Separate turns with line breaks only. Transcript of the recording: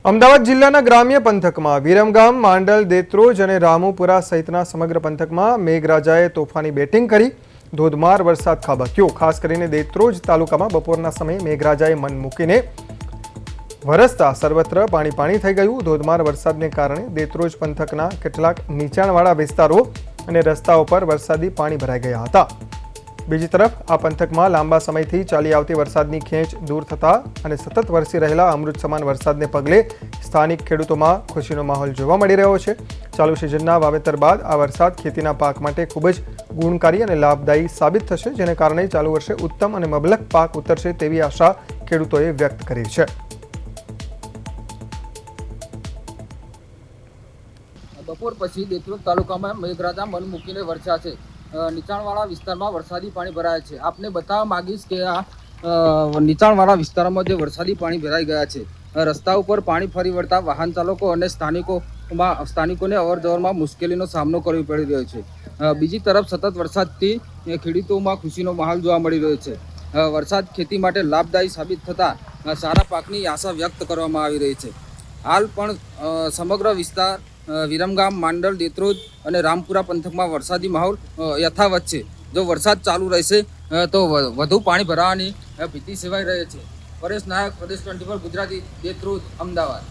અમદાવાદ જિલ્લાના ગ્રામ્ય પંથકમાં વિરમગામ, માંડલ, દેત્રોજ અને રામુપુરા સહિતના સમગ્ર પંથકમાં મેઘરાજાએ તોફાની બેટિંગ કરી ધોધમાર વરસાદ ખાબક્યો। ખાસ કરીને દેત્રોજ તાલુકામાં બપોરના સમયે મેઘરાજાએ મન મૂકીને વરસતા સર્વત્ર પાણી થઈ ગયું। ધોધમાર વરસાદને કારણે દેત્રોજ પંથકના કેટલાક નીચાણવાળા વિસ્તારો અને રસ્તાઓ પર વરસાદી પાણી ભરાઈ ગયા હતા। બીજી તરફ આ પંથકમાં લાંબા સમયથી ચાલી આવતી વરસાદની ખેંચ દૂર થતા અને સતત વરસી રહેલા અમૃત સમાન વરસાદને પગલે સ્થાનિક ખેડૂતોમાં ખુશીનો માહોલ જોવા મળી રહ્યો છે। ચાલુ સિઝનના વાવેતર બાદ આ વરસાદ ખેતીના પાક માટે ખૂબ જ ગુણકારી અને લાભદાયી સાબિત થશે, જેને કારણે ચાલુ વર્ષે ઉત્તમ અને મબલક પાક ઉતરશે તેવી આશા ખેડૂતોએ વ્યક્ત કરી છે।
બપોર પછી દેત્રોજ તાલુકામાં મેઘરાજા મન મૂકીને વરસ્યા છે। નીચાણવાળા વિસ્તારમાં વરસાદી પાણી ભરાયા છે। આપને બતાવવા માંગીશ કે આ નીચાણવાળા વિસ્તારોમાં જે વરસાદી પાણી ભરાઈ ગયા છે, રસ્તા ઉપર પાણી ફરી વળતા વાહન ચાલકો અને સ્થાનિકોને અવરજવરમાં મુશ્કેલીનો સામનો કરવો પડી રહ્યો છે। બીજી તરફ સતત વરસાદથી ખેડૂતોમાં ખુશીનો માહોલ જોવા મળી રહ્યો છે। વરસાદ ખેતી માટે લાભદાયી સાબિત થતાં સારા પાકની આશા વ્યક્ત કરવામાં આવી રહી છે। હાલ પણ સમગ્ર વિસ્તાર વિરમગામ, માંડલ, દેત્રોજ અને રામપુરા પંથકમાં વરસાદી માહોલ યથાવત છે। જો વરસાદ ચાલુ રહેશે તો વધુ પાણી ભરાવાની ભીતિ સેવાઈ રહી છે। પરેશ નાયક, પ્રદેશ 24 ગુજરાતી, દેત્રોજ, અમદાવાદ।